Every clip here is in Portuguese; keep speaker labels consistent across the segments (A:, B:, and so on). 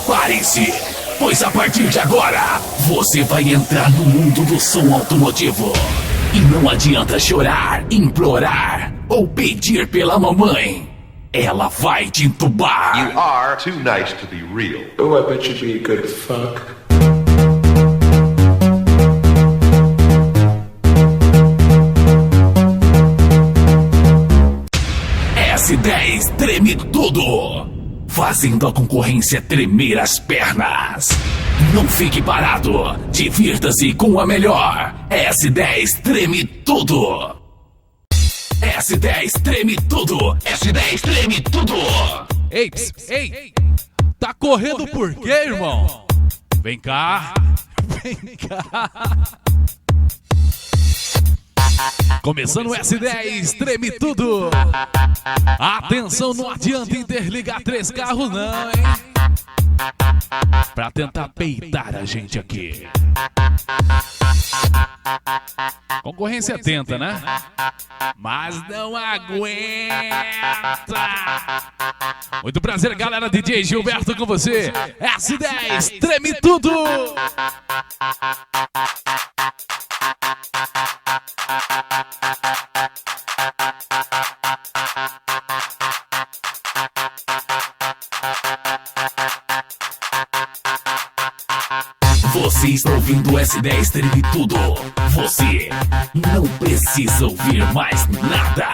A: Prepare-se, pois a partir de agora você vai entrar no mundo do som automotivo. E não adianta chorar, implorar ou pedir pela mamãe. Ela vai te entubar.
B: You are too nice to be real.
C: Oh, I bet you'd be a good fuck.
A: S10 treme tudo, fazendo a concorrência tremer as pernas. Não fique parado, divirta-se com a melhor. S10 treme tudo. S10 treme tudo. S10 treme tudo.
D: Ei, ei, tá correndo por quê, irmão? Vem cá, vem cá. Começando o S10, treme tudo. Atenção, não adianta interligar 3 carros não, hein? Pra tentar peitar a gente aqui. Concorrência tenta, né? Mas não aguenta. Muito prazer, galera. DJ Gilberto com você. S10, treme tudo.
A: Você está ouvindo o S10 treme tudo. Você não precisa ouvir mais nada.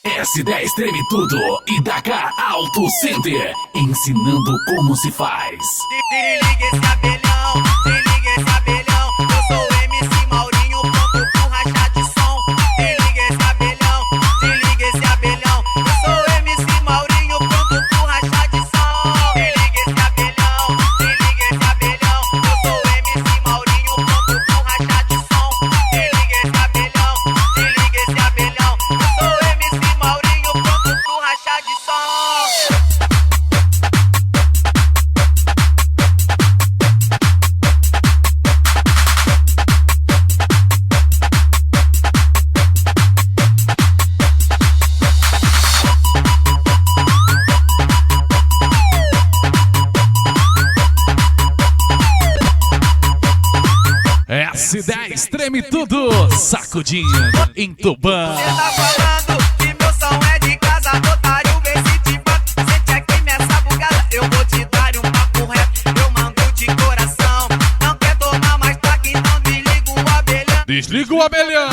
A: S10 treme tudo e da cá Auto Center, ensinando como se faz.
E: Liga esse abelhão, liga esse abelhão. Eu sou o MC Maurinho, pronto pro rachar de som. Liga esse abelhão, liga esse abelhão. Eu sou o MC Maurinho, pronto pro rachar de som. Liga esse abelhão, liga esse abelhão. Eu sou o MC Maurinho, pronto pro rachar de som. Liga esse abelhão, liga esse abelhão. Eu sou o MC Maurinho, pronto pro rachar de som.
D: S10 treme tudo, sacudindo, entubando.
E: Cê tá falando que meu som é de casa, otário, vê se te bato. Sente aqui nessa bugada, eu vou te dar um papo reto. Eu mando de coração, não quer tomar mais taque, então desliga o abelhão.
D: Desliga o abelhão.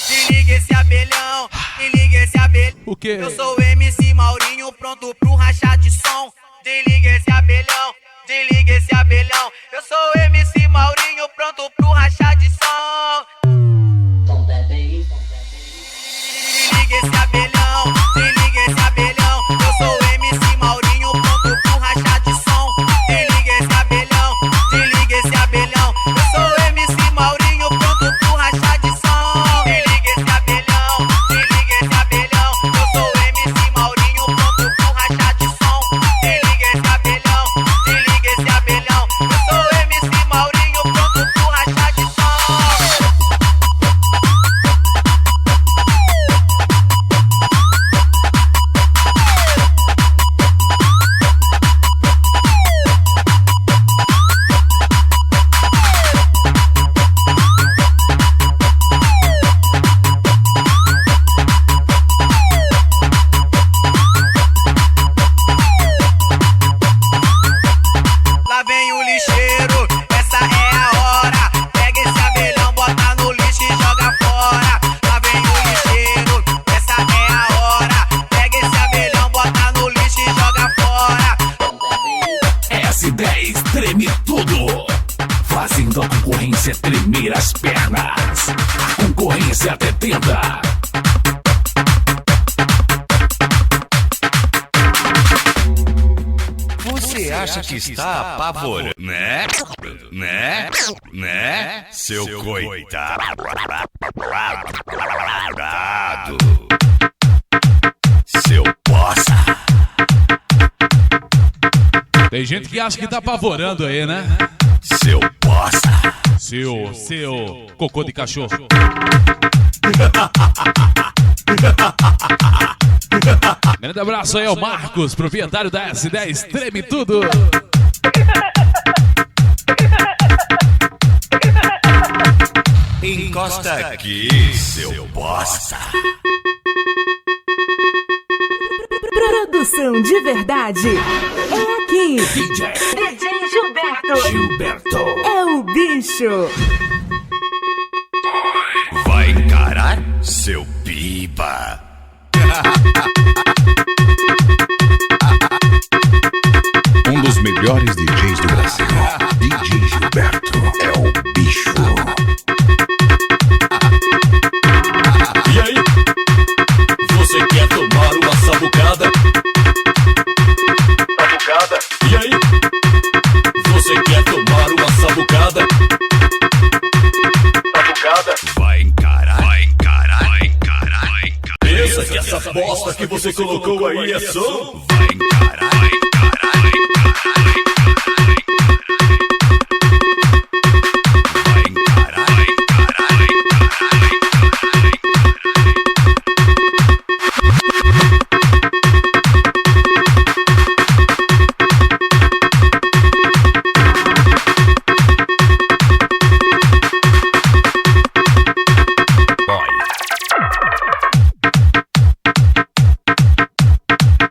E: Desliga esse abelhão, desliga esse abelhão.
D: O quê?
E: Eu sou o MC Maurinho, pronto pro rachar de som. Desliga esse abelhão, desliga esse abelhão. Eu sou o MC Maurinho, pronto pro rachar de som. Desliga esse abelhão, desliga esse abelhão. Eu sou o MC Maurinho, pronto pro rachar de som. Desliga esse abelhão, desliga esse abelhão. Eu sou o MC Maurinho, pronto pro rachar de som. Desliga esse abelhão, desliga esse abelhão. Eu sou o MC Maurinho, pronto pro rachar de som. Desliga esse abelhão, desliga esse abelhão. Eu sou o MC Maurinho, pronto pro rachar de som.
A: S10 treme tudo, fazendo a concorrência tremer as pernas. A concorrência até tenta.
F: Você acha que está apavorando, né? Seu coitado. Seu bosta.
D: Tem gente que acha que tá apavorando aí, né?
F: Seu bosta.
D: Seu cocô de cachorro. Grande abraço aí ao Marcos, proprietário da S10 Treme Tudo.
F: Encosta aqui, seu bosta.
G: Produção de verdade é aqui.
A: DJ
G: Gilberto é o bicho.
F: Vai encarar, seu piba.
H: Um dos melhores DJs do Brasil, DJ Gilberto, é o bicho.
A: E aí? Você quer tomar uma sabucada? Sabucada? E aí? Você quer tomar uma sabucada? Sabucada?
F: Vai encarar, vai encarar, vai encarar, vai encarar.
A: Pensa que essa bosta que você colocou aí é som?
F: Vai encarar, vai encarar, vai encarar, vai encarar, vai encarar, vai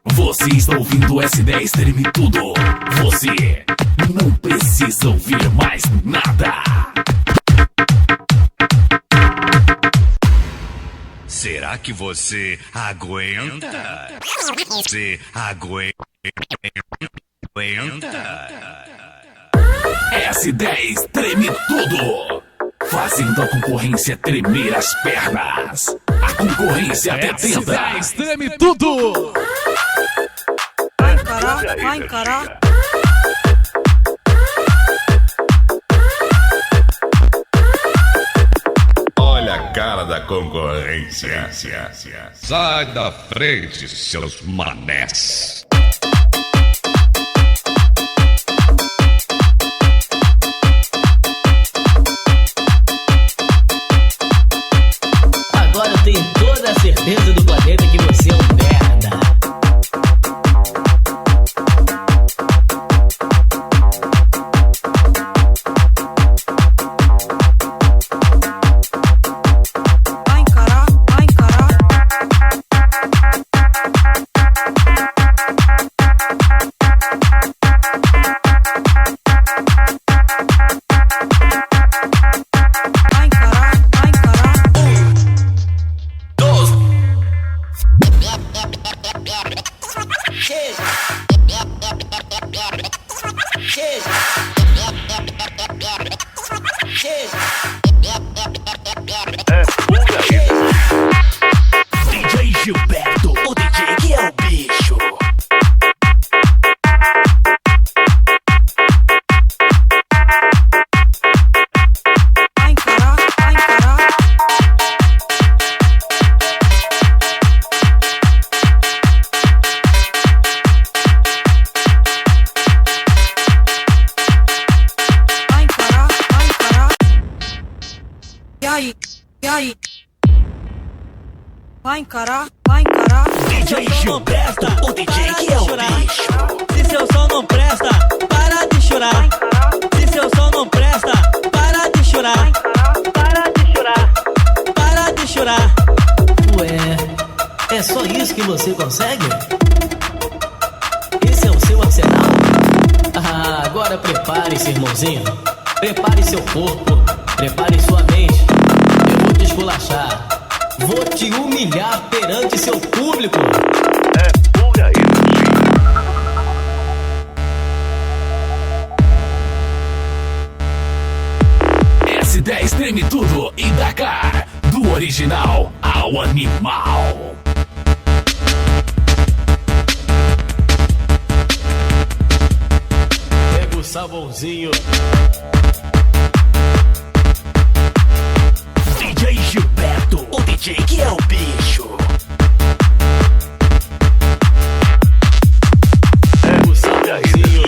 A: Você está ouvindo o S10 Treme Tudo. Você não precisa ouvir mais nada.
F: Será que você aguenta? Você aguenta?
A: S10 Treme Tudo, fazendo a concorrência tremer as pernas. A concorrência até tenta.
D: S10 Treme Tudo.
E: Vai encarar, vai encarar.
F: Olha a cara da concorrência.
H: Sai da frente, seus manés.
I: Agora eu tenho toda a certeza do planeta que você é um merda.
E: Vai encarar, vai encarar. Vai encarar, vai encarar.
A: DJ Gilberto, o DJ que é o bicho.
E: Vai encarar, vai encarar. Vai encarar, vai encarar. E aí? E aí? Vai encarar, vai encarar.
A: DJ Gilberto, o DJ que é o bicho.
I: Se seu som não presta, para de chorar. Se seu som não presta, para de chorar. Para de chorar. Para de chorar. Ué, é só isso que você consegue? Esse é o seu arsenal? Ah, agora prepare-se, irmãozinho. Prepare seu corpo. Prepare sua mente. Eu vou te esculachar. Vou te humilhar perante seu público.
B: É pura energia.
A: S10 treme tudo e dá cá, do original ao animal.
J: Pega o sabãozinho.
A: DJ Gilberto, o DJ que é o bicho.
J: Pega o sabãozinho.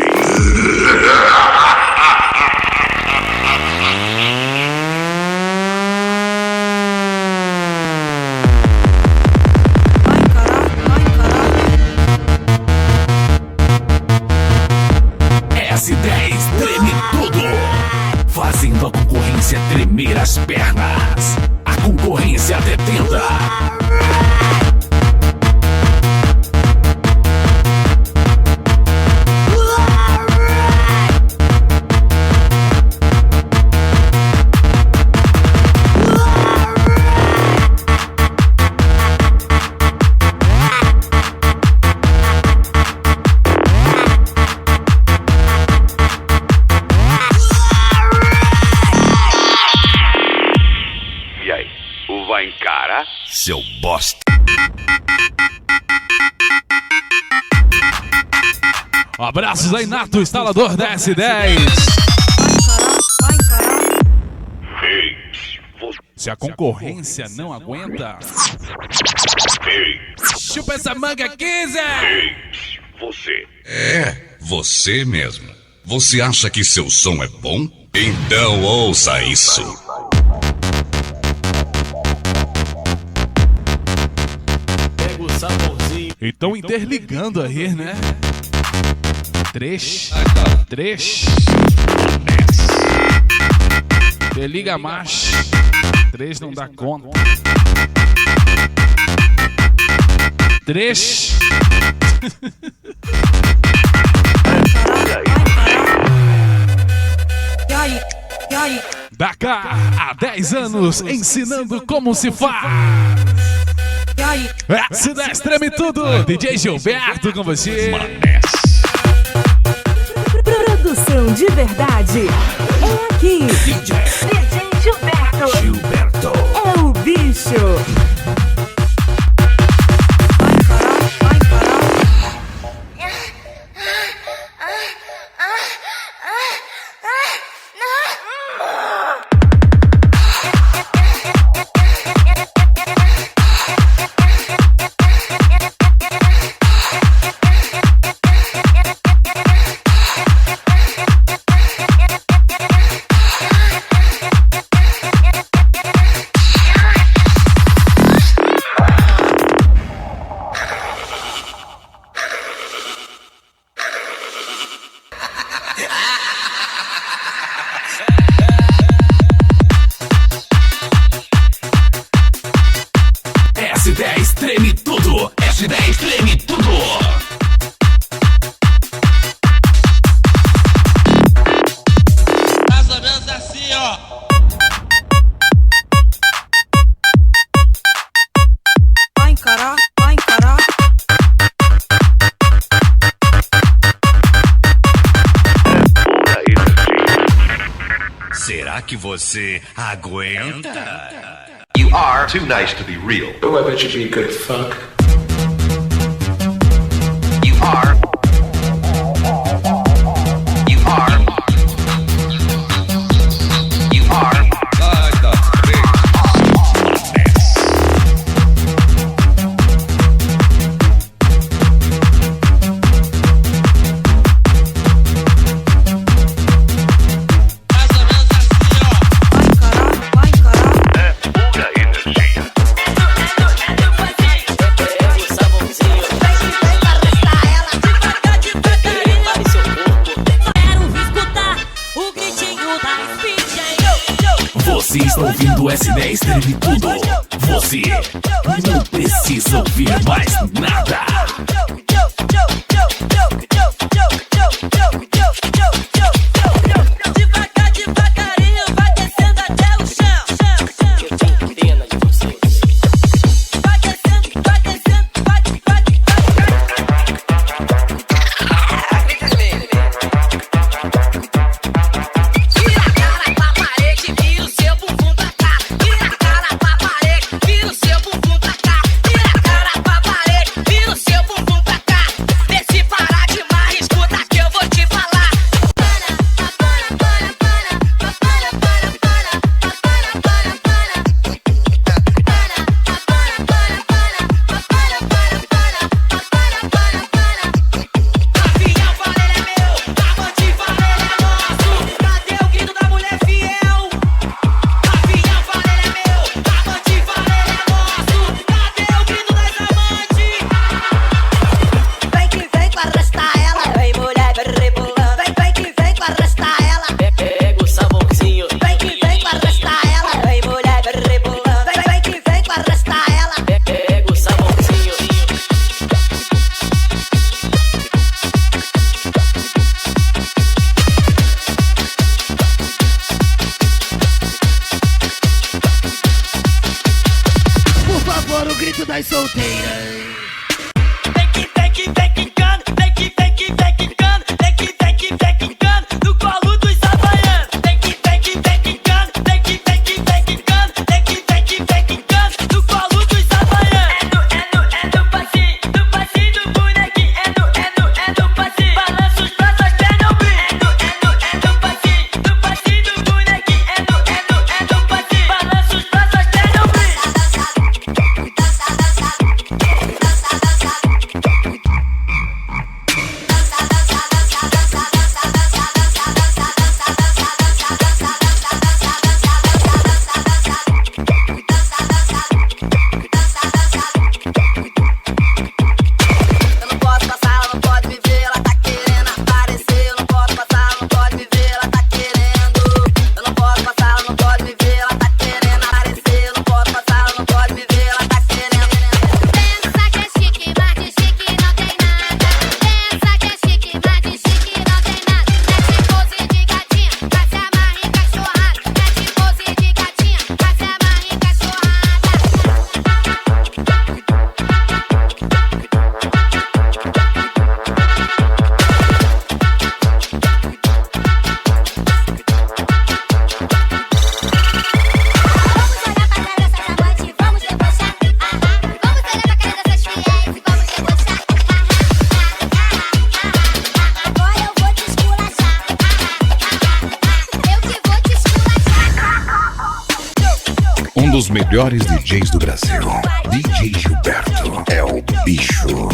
A: S10 treme tudo, fazendo a concorrência tremer as pernas. A concorrência detenta.
F: Vai encarar?
H: Seu bosta.
D: Abraços aí, Nato, instalador da S10. Se a concorrência não aguenta, chupa essa manga 15!
F: Você.
H: É, você mesmo. Você acha que seu som é bom? Então ouça isso.
J: Pega o sabãozinho.
D: Então interligando aí, né? 3. Interliga mais. 3 não dá conta. 3. Da cá, há 10 anos, ensinando como se faz. S10 treme tudo. DJ Gilberto com você.
G: Produção de verdade é aqui. DJ Gilberto. É o bicho.
A: S10 treme tudo, S10 treme tudo.
I: Mais ou menos assim, ó.
G: Vai encarar, vai encarar.
F: Será que você aguenta?
B: You are too nice to be real.
C: Oh, I bet you'd be a good fuck.
B: You are. You are. You are.
I: Mais ou menos assim, ó.
G: Vai encarar.
F: Pura energia.
I: Pega o sabãozinho. Vai seu corpo.
E: Quero escutar o gritinho da speed.
A: Você está ouvindo S10 treme tudo. Você não precisa ouvir mais nada.
E: Devagar, devagarinho, vai descendo até o chão.
I: Eu tenho pena de vocês.
E: Vai descendo, vai descendo, vai. Vira a cara pra parede e o seu
K: das solteiras.
E: Vem quicando, vem quicando, no colo dos havaianos. Vem quicando, vem quicando, no colo dos havaianos. É no passinho do bonequinho. É no passinho, balança os braços até não vir. É no passinho do bonequinho. É no passinho, balança os braços até não vir. Eu não posso passar, ela não pode me ver, ela tá querendo aparecer. Eu não posso passar, ela não pode me ver, ela tá querendo. Eu não posso passar, ela não pode me ver, ela tá querendo aparecer. Eu não posso passar, ela não pode me ver, ela tá querendo.
L: Pensa que é chique, mas de chique não tem nada. Pensa que é chique, mas de chique não tem nada. Mete pose de gatinha, pra se amarrar em cachorrada. Mete pose de gatinha, pra se amarrar em cachorrada. Vamos olhar pra cara dessas amantes, vamos debochar. Vamos olhar pra cara dessas fiéis e vamos debochar. Agora eu vou te esculachar. Eu que vou te esculachar.
H: Um dos melhores DJs do Brasil, DJ Gilberto, é o Bixo.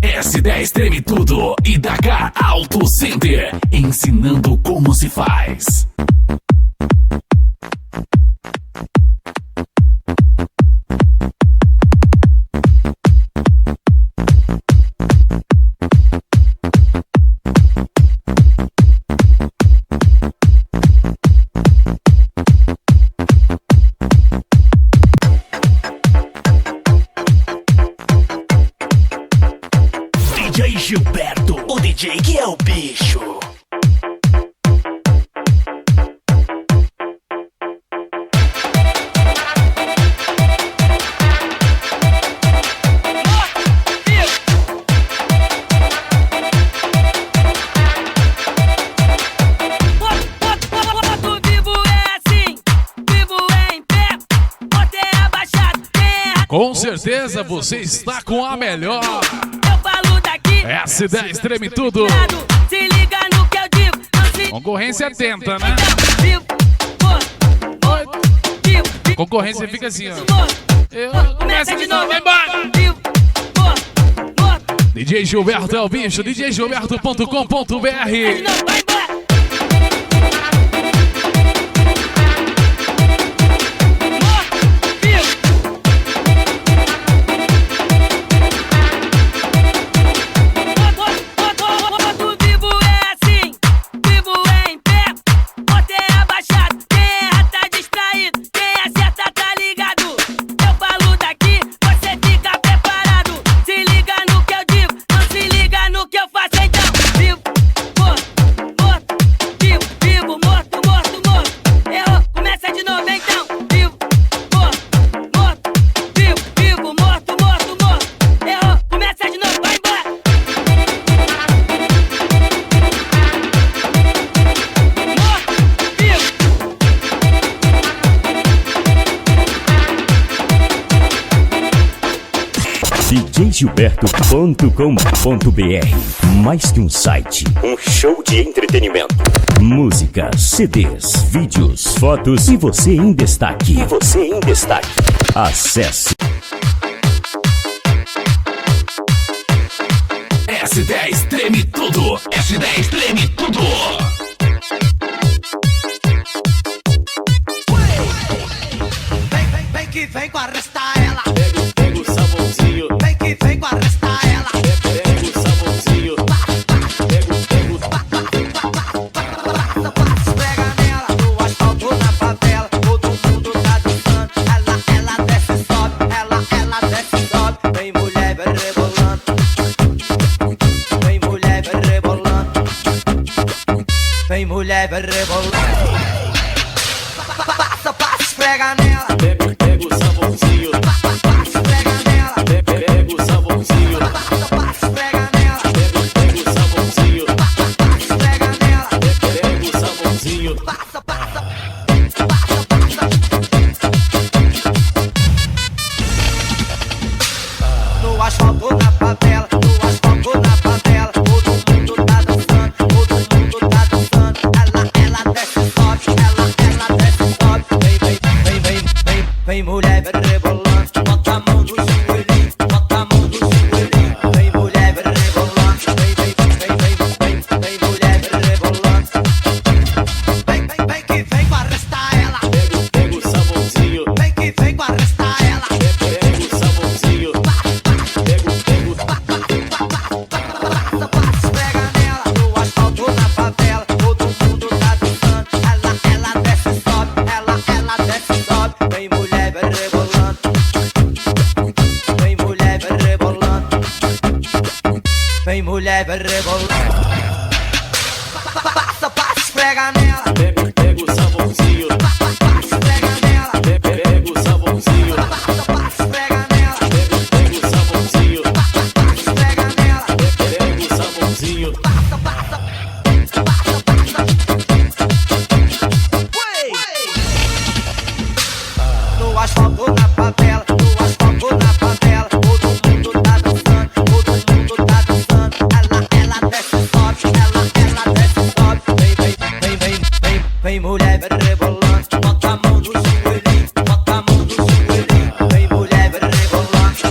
A: S10 Treme Tudo e Dakar Auto Center, ensinando como se faz.
K: DJ Gilberto, o DJ que é o bicho.
D: Com certeza você está com a melhor.
E: Eu falo daqui,
D: S10 Treme Tudo.
E: se liga no que eu digo. Não se
D: Concorrência atenta, né? Concorrência fica assim, ó. Começa de novo, vai embora. DJ Gilberto é o bicho, djgilberto.com.br.
M: djgilberto.com.br. Mais que um site, um show de entretenimento. Música, CDs, vídeos, fotos e você em destaque. Acesse
A: S10 Treme Tudo. S10 Treme Tudo.
E: vem com arrestar ela.
J: Pega o sabãozinho.
E: Vem que vem com arrestar ela.
J: Pega o sabãozinho.
E: Esfrega nela no asfalto na favela. Todo mundo tá dançando. Ela desce e sobe. Ela desce e sobe. Vem mulher, vai rebolando. Vem mulher, vai rebolando. Vem mulher, vai rebolando. Passa, esfrega nela.
J: Pega o sabãozinho.
E: Esfrega nela.
J: Pega o sabãozinho.
E: Esfrega nela.
J: Pega o sabãozinho.
E: Esfrega nela.
J: Pega o sabãozinho.
E: No asfalto na favela, no asfalto na favela. Todo mundo tá dançando, todo mundo tá dançando. Ela desce e sobe, ela desce e sobe. Vem mulher, vai rebolando. Bota a mão no joelhinho, bota a mão no joelhinho. Vem mulher, vai rebolando. Vem mulher, vai rebolando. Vem que vem com arrestar ela.
J: Pega o sabãozinho.
E: Vem que vem com arrestar ela.
J: Pega o sabãozinho.
E: Esfrega nela no asfalto na favela. Todo mundo tá dançando. Ela desce e sobe, ela desce e sobe. Vem mulher, vai rebolando. Vem mulher, vai rebolando. Vem mulher, vai rebolando. Passa, esfrega nela.
J: Pega o sabãozinho.
E: Esfrega nela.
J: Pega o sabãozinho.
E: Esfrega nela.
J: Pega o sabãozinho.
E: Esfrega nela.
J: Pega o sabãozinho.
E: No asfalto na favela, no asfalto na favela. Todo mundo tá dançando, todo mundo tá dançando. Ela desce e sobe, ela desce e sobe. Vem mulher, vai rebolando. Bota a mão no joelhinho, bota a mão no joelhinho. Vem mulher, vai rebolando.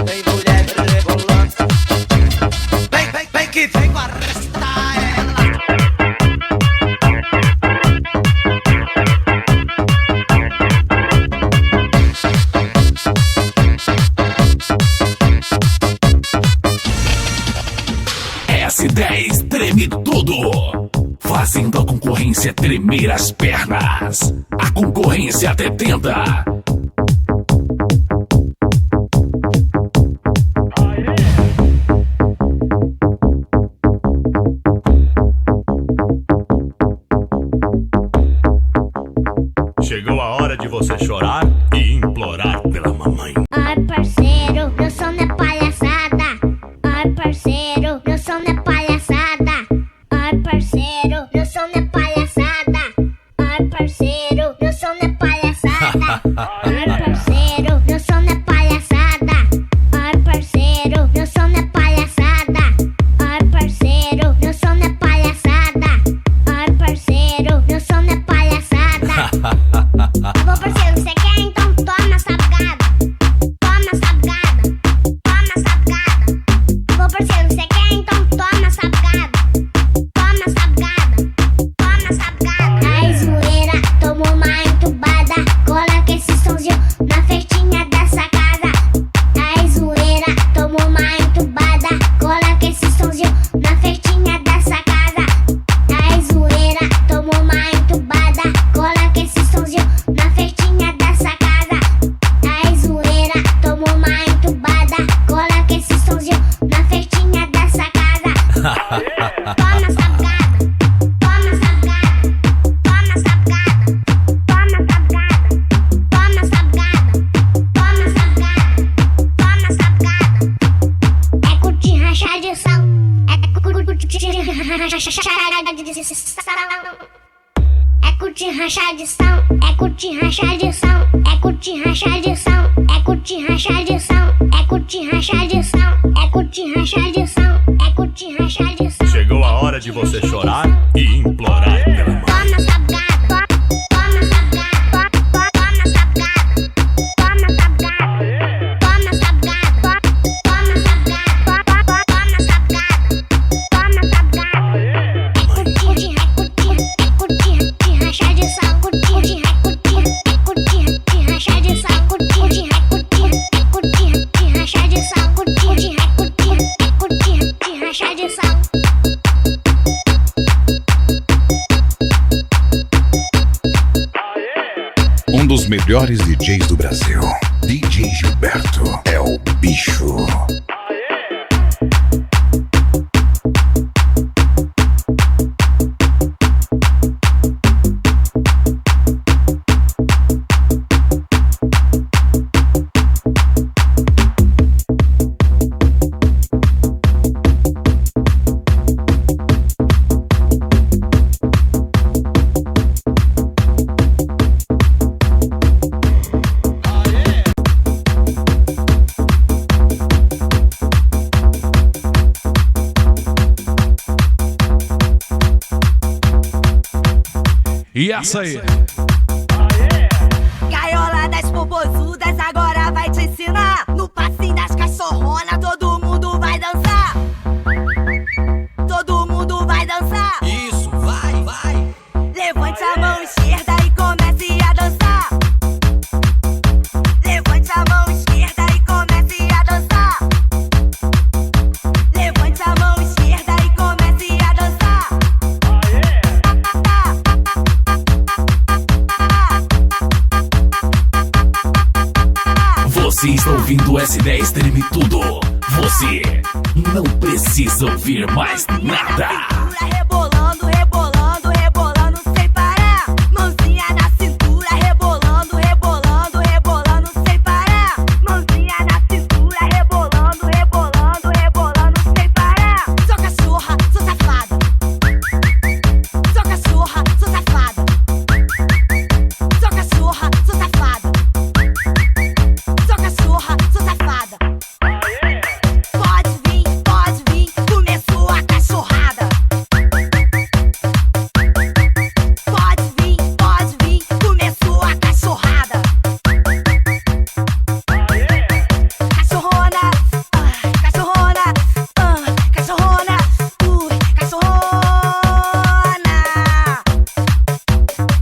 E: Vem mulher, vai rebolando. Vem que vem com arrestar ela.
A: S10 treme tudo, fazendo a concorrência tremer as pernas. A concorrência até tenta.
F: Chegou a hora de você chorar e implorar pela mamãe.
L: Ai, parceiro, meu som não é palhaçada. Ai, parceiro, meu som não é palhaçada. Ai, parceiro, meu som não é palhaçada. Ai, parceiro, meu som não é palhaçada. Ai, parceiro, meu som não é palhaçada. Ai, parceiro, meu som não é palhaçada. Ai, parceiro, meu som não é palhaçada. Ai, parceiro, meu som não é palhaçada. Alô, parceiro, você quer? Então toma sabgada. Toma sabgada. Toma sabgada. Alô, parceiro, você quer? Então toma sabgada. Toma sabgada. Toma sabgada. Ai, zoeira, toma uma entubada. Coloca esse somzinho na festinha dessa casa. Ai, zoeira, toma uma entubada. Coloca esse somzinho na festinha dessa casa. Ai, zoeira, toma uma entubada. Coloca esse somzinho na festinha dessa casa. Ai, zoeira, toma uma entubada. Coloca esse somzinho na festinha dessa casa. Toma sabgada. Toma sabgada. Toma sabgada. Toma sabgada. Toma sabgada. Toma sabgada. Toma sabgada. É curtir rachar de sal. É curtir É curtir rachar de sal. É curtir rachar de sal. É curtir rachar de sal. É curtir rachar de sal. É curtir rachar de sal. É curtir rachar de sal. É curtir rachar de sal.
F: Chegou a hora de você chorar e implorar pela mamãe.
L: Toma sabgada. Toma sabgada. Toma sabgada. Toma sabgada. Toma sabgada. Toma sabgada. Toma sabgada. Toma sabgada. É curtir rachar de sal. Curtir
N: melhores DJs do Brasil. DJ Gilberto é o bicho.
D: E essa aí?
O: Gaiola das popozudas agora vai te ensinar. No passinho das cachorronas todo mundo vai dançar. Todo mundo vai dançar.
K: Isso, vai, vai.
O: Levante a mão esquerda e comece a dançar. Levante a mão esquerda e comece a dançar. Levante a mão esquerda e comece a dançar.
A: Você está ouvindo o S10 Treme Tudo. Você não precisa ouvir mais nada.
O: Rebolando, rebolando, rebolando sem parar. Mãozinha na cintura, rebolando, rebolando, rebolando sem parar. Mãozinha na cintura, rebolando, rebolando, rebolando sem parar. Sou cachorra, sou safada. Sou cachorra, sou safada. Sou cachorra, sou safada. Sou cachorra, sou safada. Pode vir, começou a cachorrada. Pode vir, começou a cachorrada. Cachorrona, cachorrona, cachorrona, cachorrona.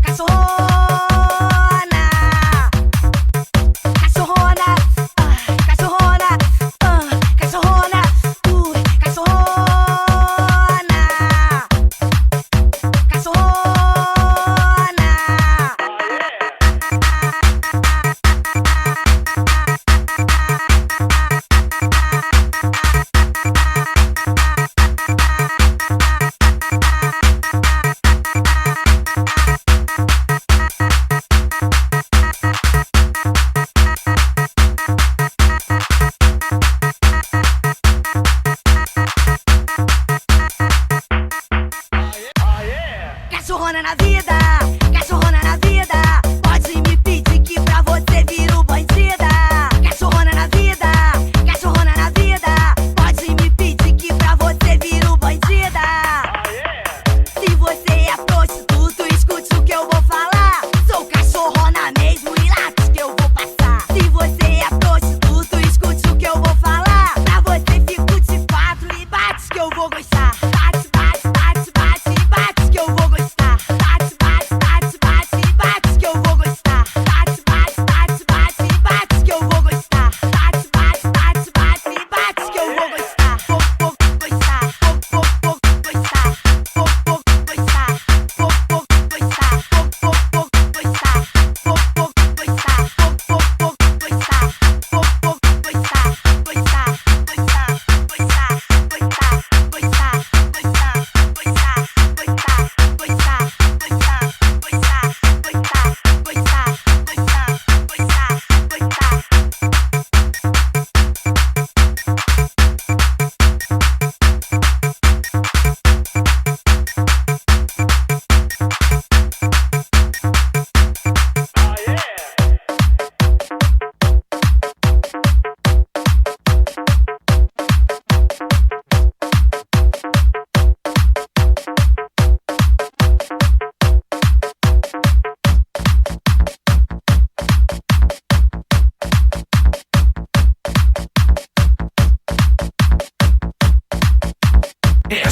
O: Cachorrona, cachorrona, cachorrona, cachorrona, cachorrona na vida, cachorrona na vida. Pode me pedir que pra você viro bandida. Cachorrona na vida, cachorrona na vida. Pode me pedir que pra você viro bandida. Se você é prostituto, escute o que eu vou falar. Sou cachorrona mesmo e lápis que eu vou passar. Se você é prostituto, escute o que eu vou falar. Pra você fico de quatro e bate que eu vou gostar. Bate, bate, bate, bate e bate que eu vou gostar. Bate, bate, bate, bate e bate que eu vou gostar. Bate, bate, bate, bate e bate que eu vou gostar. Bate, bate, bate, bate e bate que eu vou gostar. Vou gostar, vou gostar, vou gostar, vou gostar, vou gostar, vou gostar, vou gostar,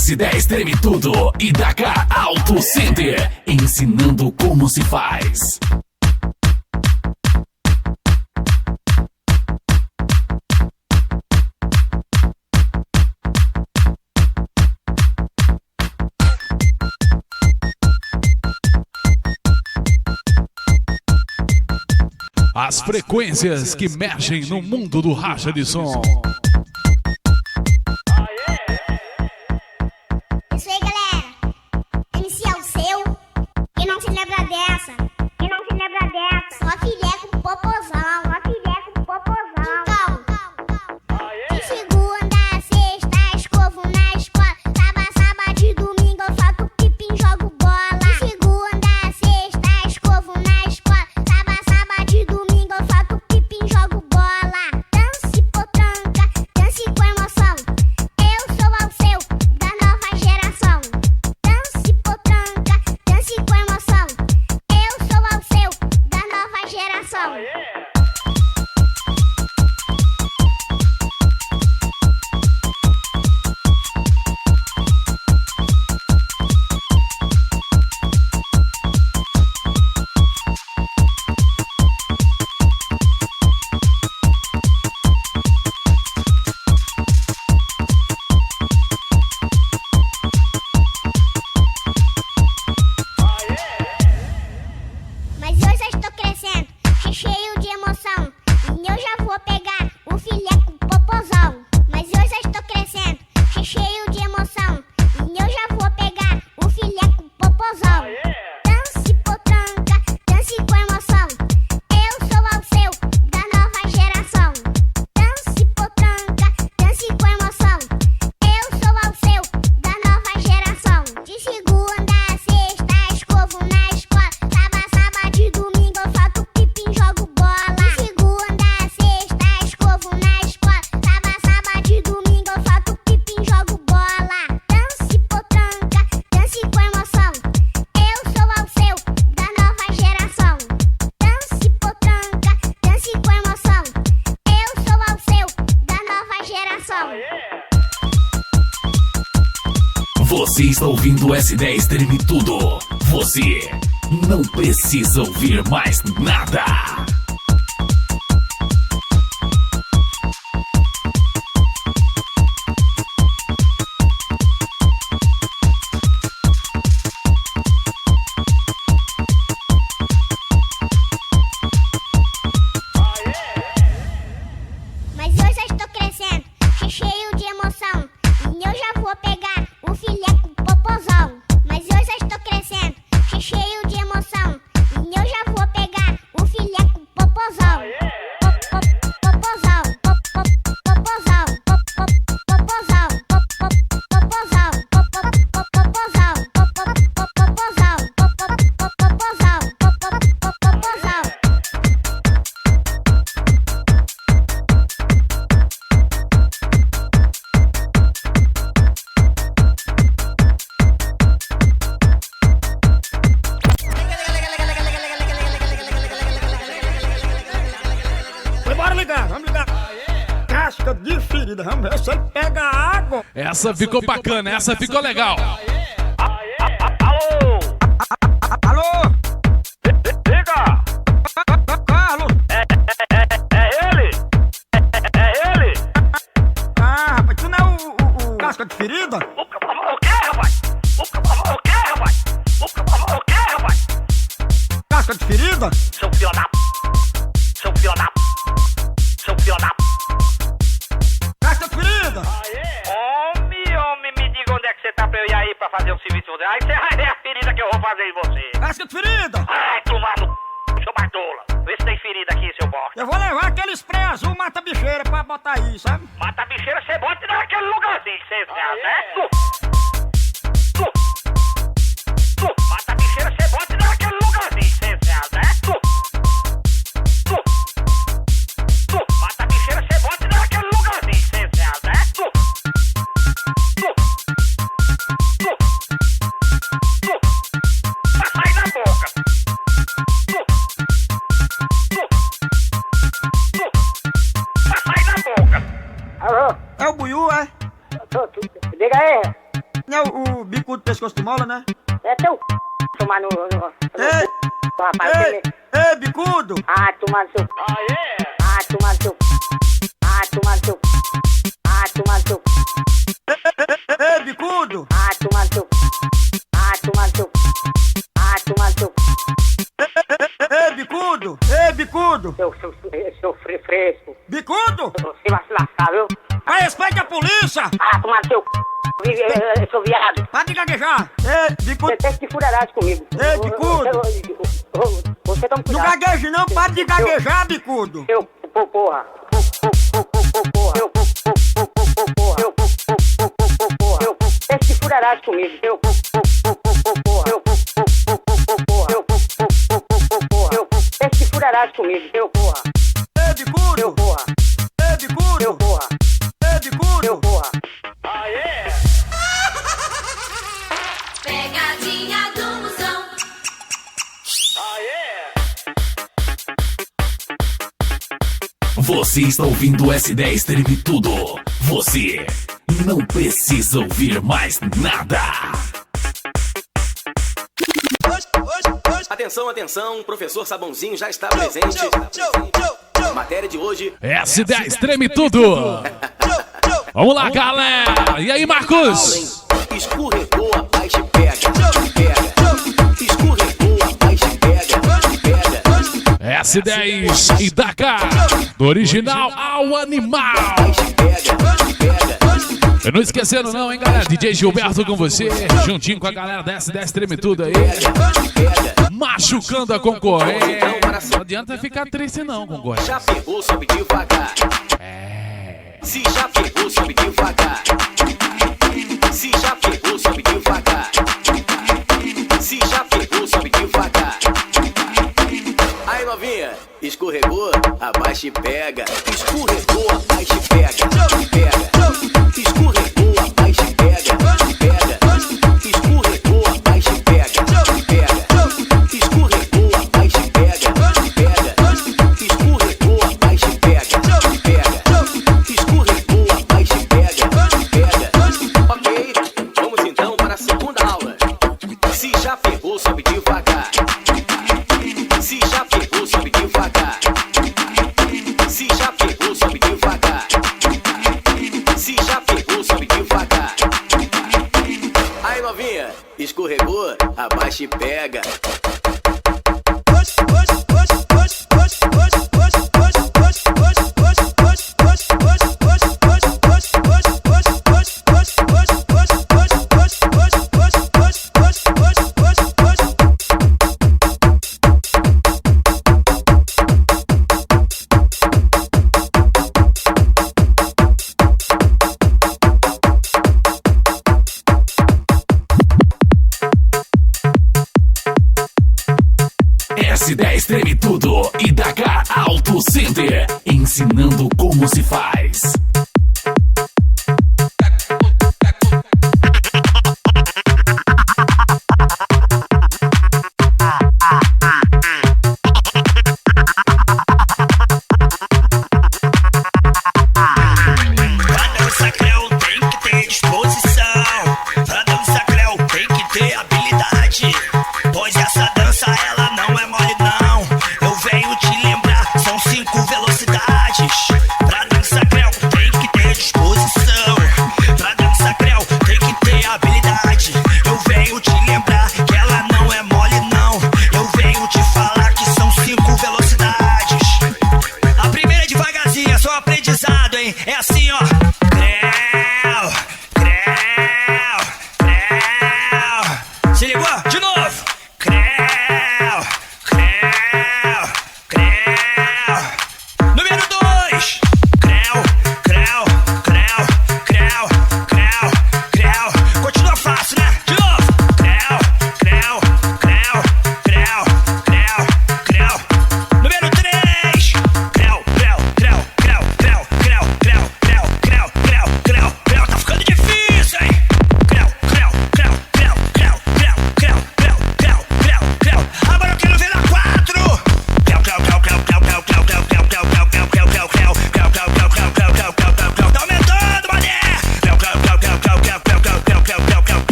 A: S10 Treme Tudo e Dakar Auto Center, ensinando como se faz.
D: As frequências que mexem no mundo do racha de som.
L: Isso aí, galera. MC é o seu. Quem não se lembra dessa? Quem não se lembra dessa? Só filé com popozão. Só filé com popozão. Então, de segunda a sexta, escovo na escola. Sábado de domingo eu faço pipim, jogo bola. De segunda a sexta, escovo na escola. Sábado de domingo eu faço pipim, jogo bola. Dance potranca, dance com emoção. Eu sou ao seu, da nova geração. Dance potranca, dance com emoção. Eu sou ao seu, da nova geração. Mas eu já estou crescendo, cheio de emoção. E eu já vou pegar o filé com popozão. Mas eu já estou crescendo, cheio de emoção. E eu já vou pegar o filé com popozão. Dance potranca, dance com emoção. Eu sou ao seu, da nova geração. Dance potranca, dance com emoção. Eu sou ao seu, da nova geração. De segunda a sexta, escovo na escola. Sábado de domingo eu faço pipim, jogo bola. De segunda a sexta, escovo na escola. Sábado de domingo eu faço pipim, jogo bola. Dance potranca, dance com emoção. Eu sou ao seu, da nova geração. Dance potranca, dance com emoção. Eu sou ao seu, da nova geração.
A: Você está ouvindo o S10 Treme Tudo. Você não precisa ouvir mais nada.
L: Mas eu já estou crescendo, cheio de emoção. E eu já vou pegar o filé com popozão. Mas eu já estou crescendo, cheio de emoção. E eu já vou pegar o filé com popozão. Popozão, popozão, popozão, popozão, popozão, popozão.
P: Bora ligar, vamos ligar. Casca de ferida, vamos ver se ele pega água.
D: Essa ficou bacana, essa ficou legal.
P: Alô? Liga! Carlos! É ele? É ele? Ah, rapaz, tu não é o casca de ferida? O quê, rapaz? O quê, rapaz? O quê, rapaz? Casca de ferida? Seu filho da... Seu filho da... Seu filho da... Casca de ferida? Homem, me diga onde é que você tá pra eu ir aí pra fazer um serviço. Aí você vai ver a ferida que eu vou fazer em você. Casca de ferida? Ai, tomar no c... seu baitola. Vê se tem ferida aqui, seu bosta. Eu vou levar aquele spray azul mata-bicheira pra botar aí, sabe? Mata-bicheira você bota naquele lugarzinho que você né? Mata-bicheira você bota naquele lugarzinho que você né? Mata-bicheira você bota naquele lugarzinho que você né? Vai sair da boca. Vai sair da boca. Alô? É o Buiú, é?
Q: Liga aí.
P: Não é o bicudo do pescoço de mola, né?
Q: É teu tomar no...
P: Ei!
Q: Rapaz,
P: ei, bicudo!
Q: Ah, tomar no seu... Ah, tomar no seu... Ah, tomar no seu... Ah, tomar no seu...
P: Ei, bicudo!
Q: Ah, tomar no seu... Ah, tomar no seu... Ah, tomar no seu...
P: Ei, bicudo! Ei, bicudo!
Q: Seu Eu sou viado.
P: Para de gaguejar. Ei, bicudo.
Q: Você tem que furarás comigo.
P: Ei, bicudo.
Q: Você toma
P: Não
Q: cuidado.
P: gagueje não, para de gaguejar, bicudo.
Q: Porra. Tem que furarás comigo. Tem que furarás comigo. Porra.
P: Ei, bicudo.
Q: Porra.
P: Ei, bicudo.
Q: Porra.
P: Ei, bicudo.
Q: Porra.
L: Pegadinha do Musão.
A: Você está ouvindo o S10 Treme Tudo. Você não precisa ouvir mais nada.
J: Atenção, atenção, professor Sabãozinho já está presente. Matéria de hoje.
D: S10 Treme Tudo. Vamos lá, galera. E aí, Marcos?
J: Escorregou, abaixa e pega. Escorregou, abaixa e pega.
D: S10 e Dakar, do original ao animal. Eu não esquecendo não, hein, galera? DJ Gilberto com você, juntinho com a galera da S10 Treme Tudo aí, machucando a concorrência. Não adianta ficar triste não, concorrência.
J: Já pegou, sobe devagar. Se já pegou, sobe devagar. Se já pegou, sobe devagar. Se já pegou, sobe devagar. Aí, novinha, escorregou, abaixa e pega. Escorregou, abaixa e pega. Escorregou, abaixa e pega. Escorregou, abaixa e pega. Escorregou, abaixa e pega. Escorregou, abaixa e pega. Escorregou, abaixa e pega. Ok, vamos então para a segunda aula. Se já pegou, sobe devagar. Se já pegou, sobe devagar. Se já pegou, sobe devagar. Se já pegou, sobe devagar. Aí, novinha, escorregou, abaixa e pega.
A: S10 Treme Tudo e Dakar Auto Center, ensinando como se faz.
K: Pra dançar creu tem que ter disposição. Pra dançar creu tem que ter habilidade. Pois essa dança ela não é mole não. Eu venho te lembrar, são 5 velocidades. Pra dançar creu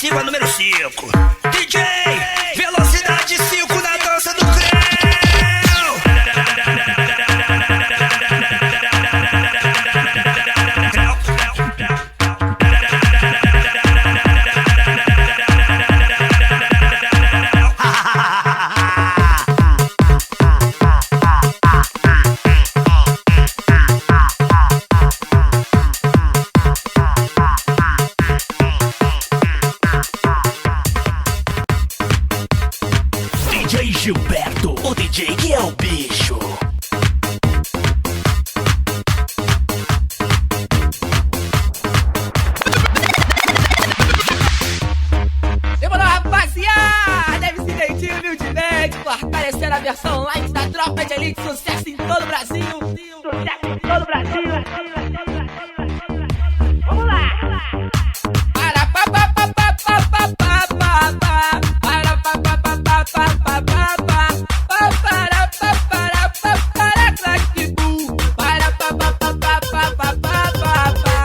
K: contigo a número 5. DJ, velocidade 5 na dança do creu.
A: DJ Gilberto, o DJ que é o bicho.
E: Demorou, rapaziada! Deve se dentir humildemente, fortalecendo a versão light da tropa de elite. Sucesso em todo o Brasil! Sucesso em todo o Brasil! Vamos lá! Para pa pa pa pa pa pa pa pa pa. Para pa pa pa pa pa pa pa pa. Para pa para pa para claque bu. Para pa pa pa pa pa pa pa pa pa.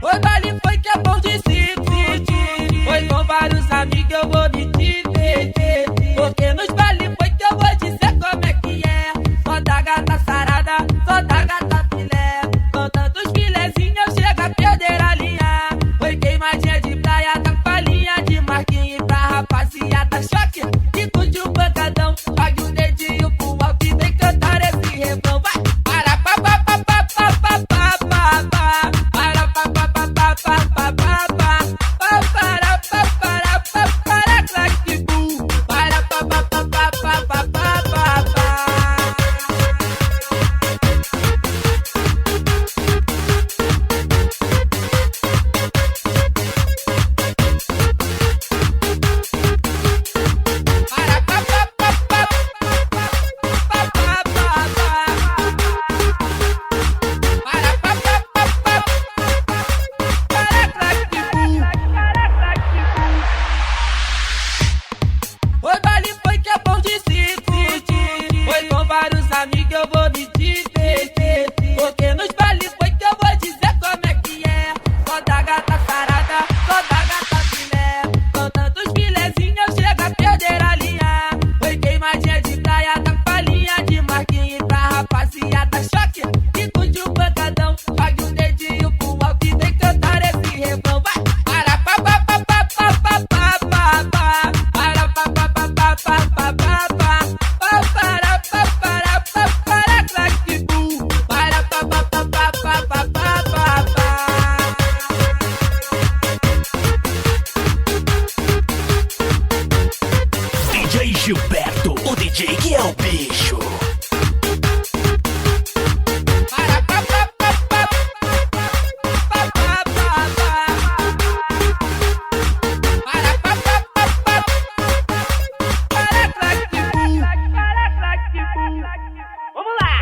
E: Oi, baile foi que é bom de se curtir. Oi, com vários amigos eu vou me divertir. Porque nos baile foi que eu vou dizer como é que é. Só da gata sarada, só da gata filé. Com tantos filezinhos eu chego a perder a linha. Oi, queimadinha de praia, tá palhinha de marquinha. Pra rapaziada choque, que curte um pancadão. Jogue o dedinho pro alto e vem cantar esse refrão. Vai, para pa pa pa pa pa pa pa pa pa. Para pa pa pa pa pa pa pa pa. Para pa para pa para claque bu. Para pa pa pa pa pa pa pa pa pa. Oi, baile foi que é bom de se curtir. Oi, com vários amigos eu vou me divertir. Porque nos baile foi que eu vou dizer como é que é. Só da gata sarada, só da gata filé. Com tantos filezinhos eu chego a perder a linha. Oi, queimadinha de praia, tá palhinha de marquinha. Pra rapaziada choque, que curte um pancadão. Jogue o dedinho pro alto e vem cantar esse refrão. Vai, para pa pa pa pa pa pa pa pa pa. Para pa pa pa pa pa pa pa pa. Para pa para pa para claque bu. Para pa pa pa pa pa pa pa pa pa.
A: DJ Gilberto, o DJ que é o bicho.
E: Para pa pa pa pa pa pa pa pa. Para pa pa pa pa para claque bu. Vamos lá.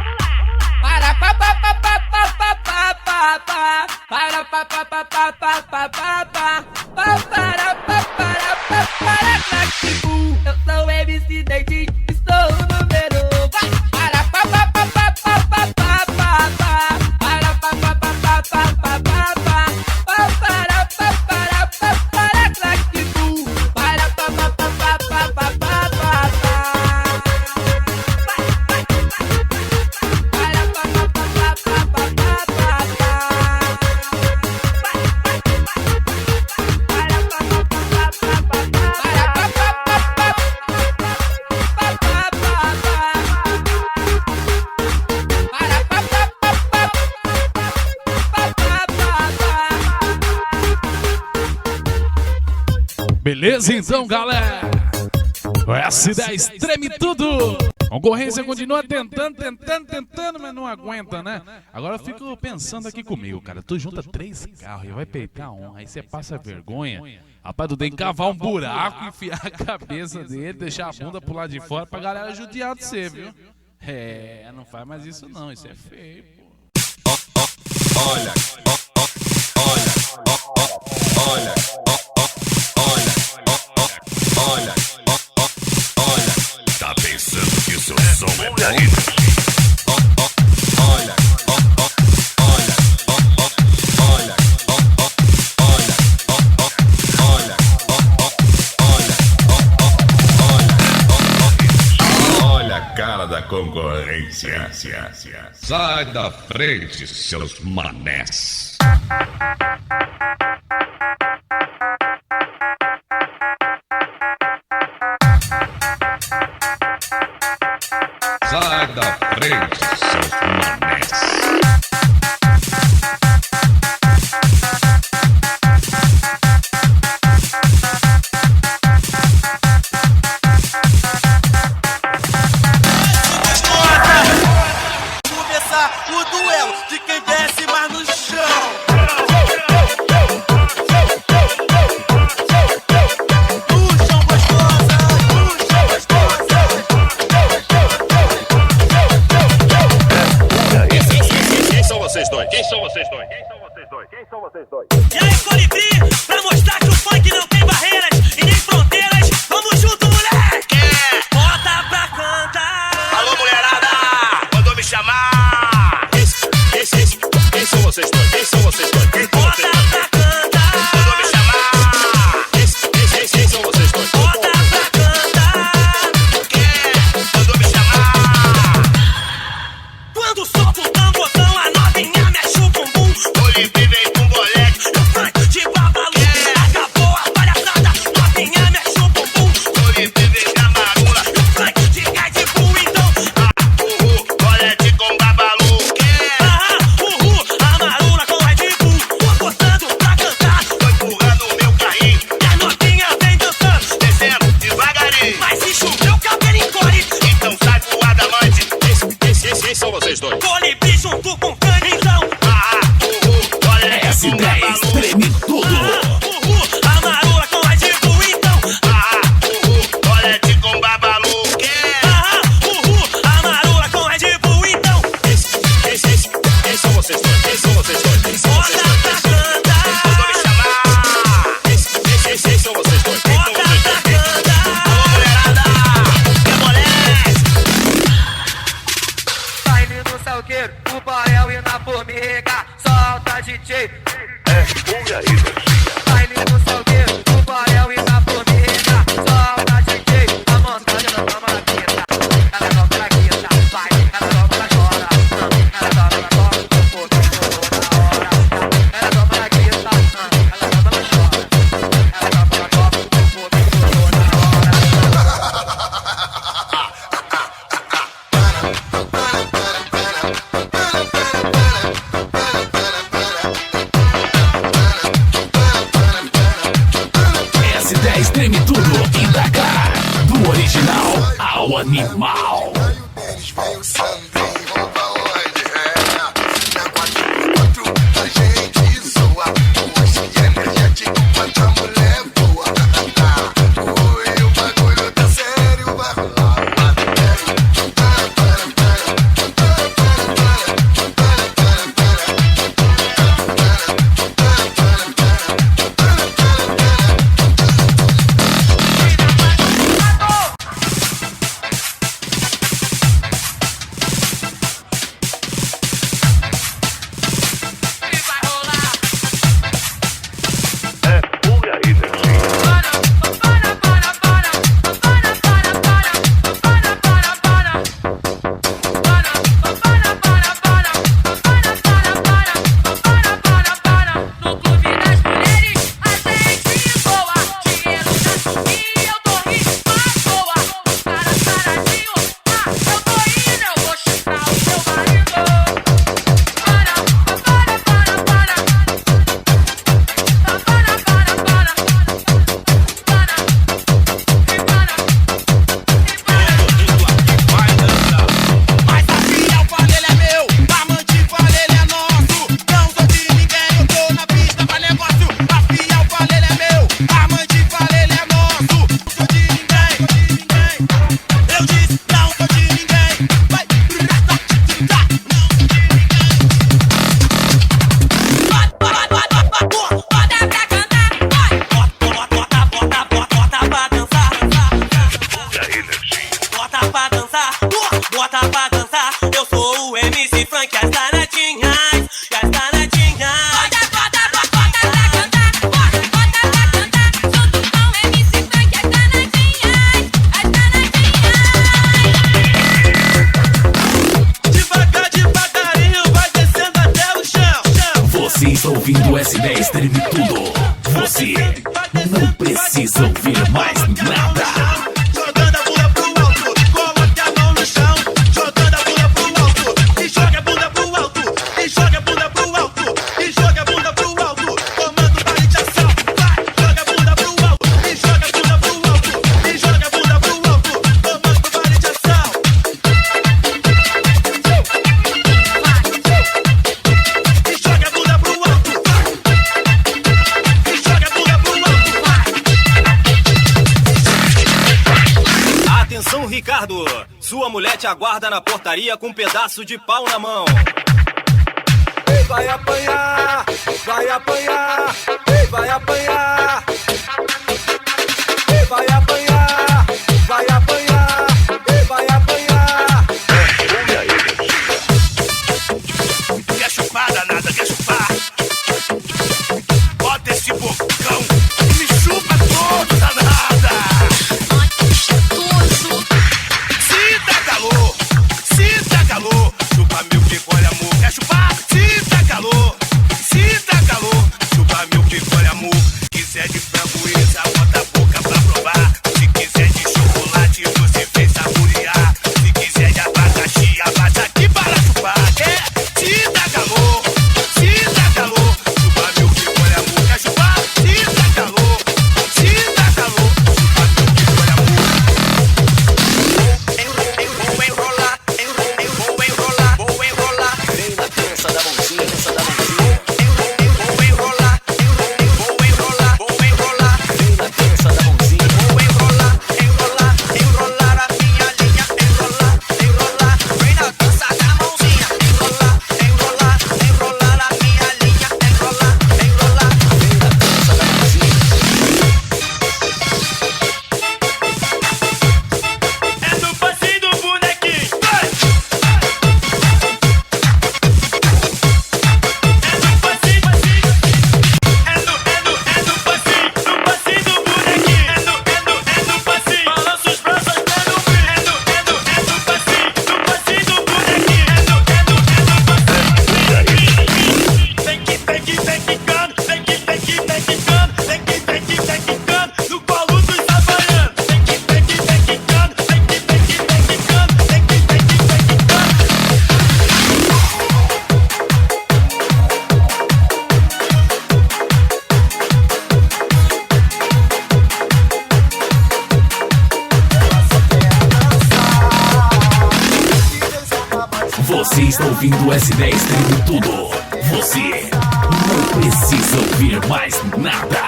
E: Para pa pa pa pa pa pa pa pa pa. Para pa pa pa pa pa pa pa pa. Para pa para claque bu. Eu sou MC Dedinho, estou no número. Vai. Para pa pa pa pa pa pa pa pa pa. Para pa pa pa pa pa pa pa pa. Para pa para claque bu. Para pa pa pa pa pa pa pa pa pa. Para pa pa pa pa pa pa pa
D: Beleza então, galera? O S10 treme tudo. Concorrência continua tentando, mas não aguenta, né? Agora eu fico pensando aqui comigo, cara. Tu junta 3 carros e vai peitar um, aí você passa vergonha. Rapaz, tu tem que cavar um buraco, enfiar a cabeça dele, deixar a bunda pro lado de fora pra galera judiar de você, viu? É, não faz mais isso não, isso é feio, pô.
H: Olha, tá pensando que seu som é bom? Olha a cara da concorrência. Sai da frente, seus manés. Sai da frente, seus manés.
E: Começar o duelo de quem desce mais no chão.
H: Quem são vocês dois?
K: E aí, Colibri, pra mostrar que o funk não tem barreiras e nem fronteiras, vamos junto, moleque! Bota pra cantar!
E: Alô, mulherada, mandou me chamar.
H: Quem são vocês dois? Quem são vocês dois?
K: Bota pra cantar!
E: Mandou me chamar.
H: Quem são vocês dois?
K: Bota pra cantar!
E: Mandou me chamar.
K: Quando solta o tamborzão, a novinha mexe o bumbum.
E: Colibri vem com bolete.
K: No funk de babalu, acabou a palhaçada. Novinha mexe o bumbum.
E: Colibri vem com a marula.
K: No funk de Red Bull, então.
E: Bolete com babalu.
K: A marula com Red Bull. Tô gostando pra cantar.
E: Tô empurrando o meu carrinho.
K: E a novinha vem dançando,
E: Descendo devagarinho.
K: mas se chover o cabelo encolhe.
E: Então sai voada amante.
H: Quem são vocês dois?
K: Colibri junto com canhão.
A: S10 treme tudo.
K: A marula com Red Bull, então.
E: Bolete com babalu.
K: A marula com Red Bull, então.
H: Quem são vocês dois? Quem são vocês dois? Quem são vocês
K: Bota pra cantar.
E: Mandou me chamar.
H: Quem são vocês dois? Quem são
K: Bota
H: vocês
K: pra
H: dois?
K: cantar.
E: Alô, mulherada, que moleste.
P: Vai vir no salgueiro, o barel e na formiga. Solta, DJ. Vai vir no salgueiro, o barel e na formiga. Solta, DJ. A montanha não toma na pista. Ela toca na guita, vai. Ela toca na chora. Ela toca na toca, o fogo estourou na hora. Ela toca na guita, ela toca na chora. Ela toca na toca, o fogo estourou na hora.
A: S10 treme tudo e dá cá. Do original ao animal.
E: Amante
A: precisa ouvir mais nada.
K: Jogando a bunda pro alto, coloque a mão no chão. Jogando a bunda pro alto, e joga a bunda pro alto. E joga a bunda pro alto, e joga a bunda pro alto. Comando baile de ação, vai. Joga a bunda pro alto, e joga a bunda pro alto. E joga a bunda pro alto, comando baile de ação. E joga a bunda pro alto, vai. E joga a bunda pro alto, vai.
R: Atenção, Ricardo! Sua mulher te aguarda na portaria com um pedaço de pau na mão.
K: Vai apanhar, vai apanhar, vai apanhar. Vai apanhar, vai apanhar, vai apanhar. Quer chupar, danada, quer chupar? Bota esse bocão e me chupa todo, danada. Sinta calor, chupa meu pico, olha amor. Quer chupar? Sinta calor, chupa meu pico, olha amor. Quiser de framboesa, bota a boca pra provar. Se quiser de chocolate, você vem saborear. Se quiser de abacaxi, abaixa aqui para chupar. É, sinta calor, chupa meu pico, olha amor. Quer chupar? Sinta calor, chupa meu pico, olha amor. Vou enrolar, vou enrolar.
J: Vem na dança da mãozinha, dança da mãozinha.
K: Vou enrolar. Vem na dança da mãozinha. Vou enrolar a minha linha. Enrolar. Vem na dança da mãozinha. Enrolar a minha linha. Enrolar.
J: Vem na dança da mãozinha.
K: É no passinho do bonequinho. Vai! É no passinho do bonequinho. É no passinho. Balança os braços até no fim. É no passinho do bonequinho. É no Vem quicando, no colo dos havaianos. Vem quicando.
A: Você está ouvindo o S10 Treme Tudo. Você não precisa ouvir mais nada.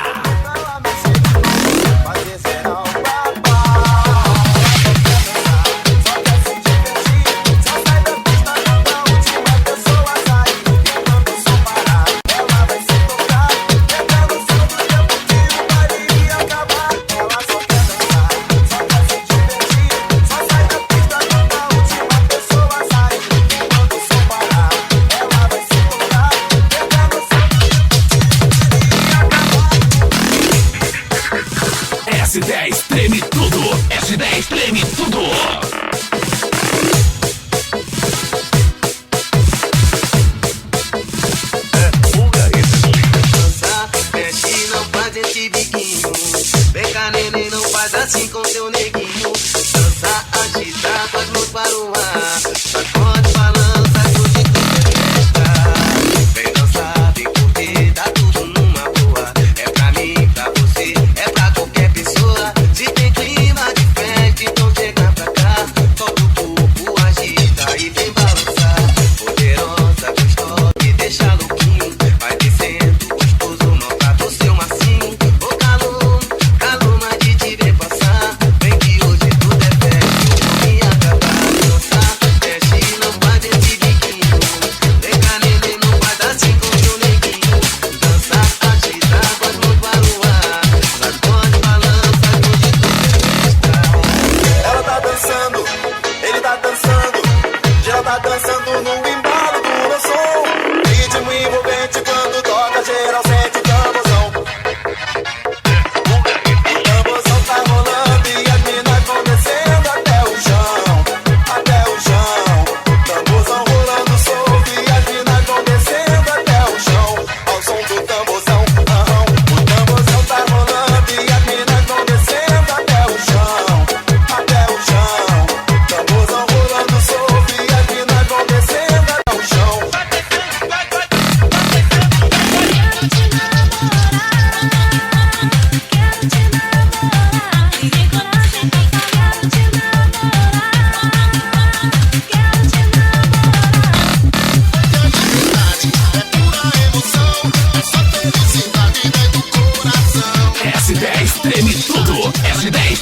A: S10 Treme Tudo. S10 Treme Tudo.
K: Dançar, mexe, não faz esse biquinho. Vem cá, neném, não faz assim com teu neguinho. Dançar, agitar, faz luz para o ar. Sacode, balança, tudo de tudo é festa. Vem dançar, vem curtir, dá tudo numa boa. É pra mim, pra você, é pra qualquer pessoa. Se tem clima de festa, então chega pra cá. Solta o corpo, agita e vem balançar. Poderosa, gostosa, me deixa louquinho. Vai descendo, gostoso, maltrata o seu massinho. Ô calor, mas de te ver passar. Vem que hoje tudo é festa, eu vou me acabar. Dançar,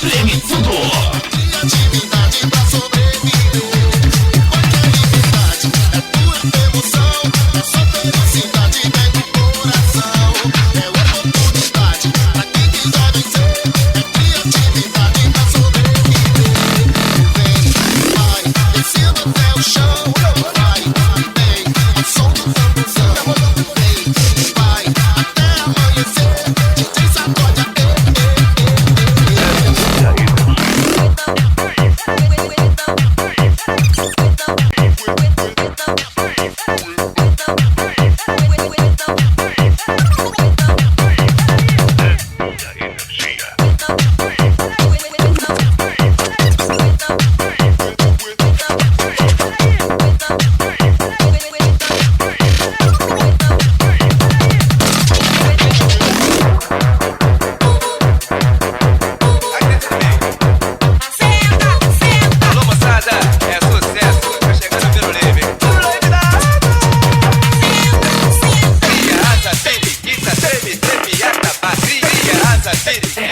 A: Treme Tudo.
K: Criatividade pra sobreviver. Qualquer liberdade é tua emoção. É só felicidade dentro do coração. É oportunidade pra quem quiser vencer. É criatividade pra sobreviver. Vem, vai, descendo até o chão. Vai, vem, é som do tambozão. Vem, vai, até amanhecer. DJ sacode a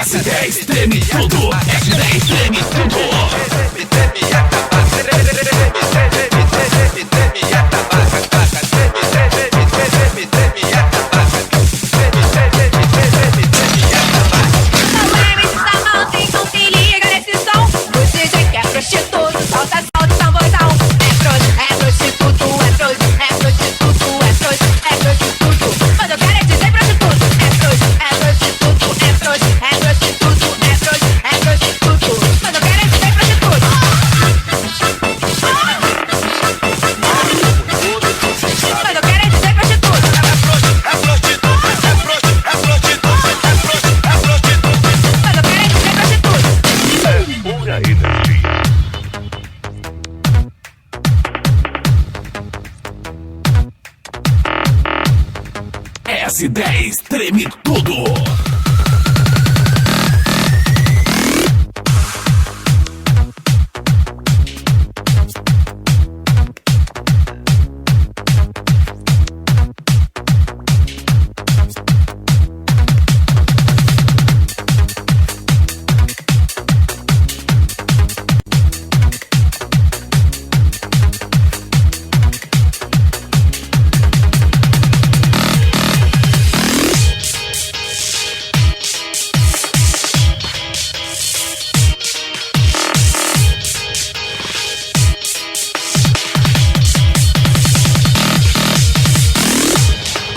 A: S10 treme tudo. S10 treme tudo.
L: Então se liga nesse som. Você já quer prostituto, solta som do tamborzão. É prostituto, é prostituto, é prostituto. Mas eu quero é dizer prostituto. É prostituto, é prostituto, é prostituto. Mas eu quero é dizer prostituto. Mas eu quero é dizer prostituto.
A: S10 treme tudo.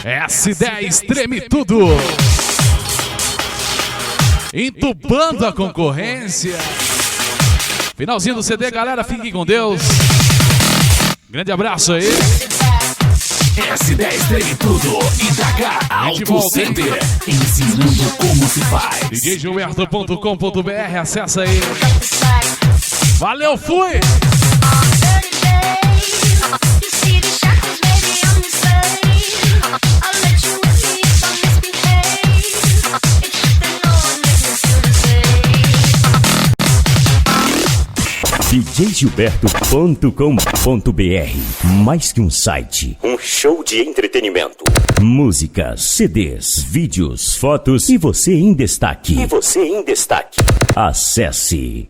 D: S10 treme tudo. Entubando a concorrência. Finalzinho do CD, galera. Fiquem com Deus. Grande abraço aí.
A: S10 treme tudo. Itaca Auto Center. Ensinando como se faz.
D: DJGilberto.com.br. Acessa aí. Valeu, fui!
M: DJGilberto.com.br. Mais que um site, um show de entretenimento. Músicas, CDs, vídeos, fotos e você em destaque. Acesse